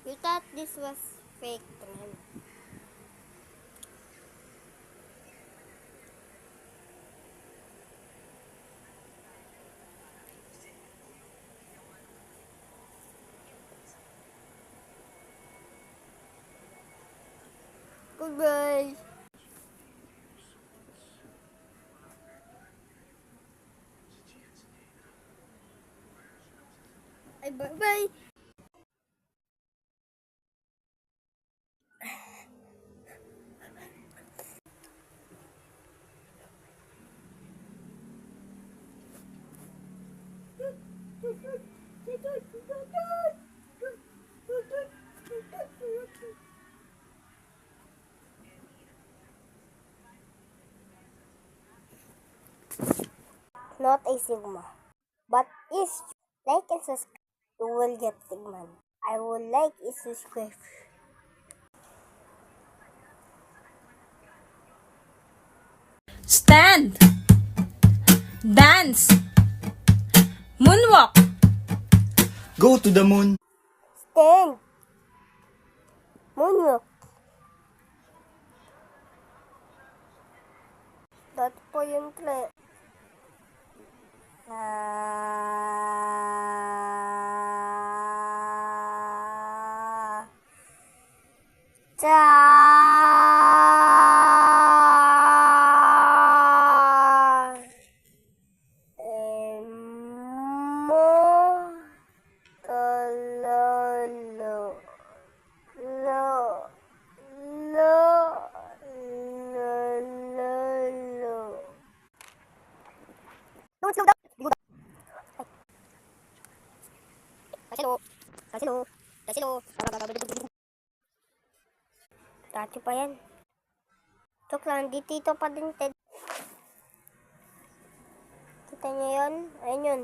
You thought this was fake time. Goodbye. Ay, bye-bye. Not a Sigma. But if you like and subscribe, you will get Sigma. I would like and subscribe. Stand, dance, moonwalk, Go to the moon. Stand. Moonwalk. Dati po yung tre. Don't slow down. Bigo down. Kasilo. Kasilo. Kasilo. Dati pa yan. Joke lang, dito pa din, Ted. Kita niyo yun? Ayun yun.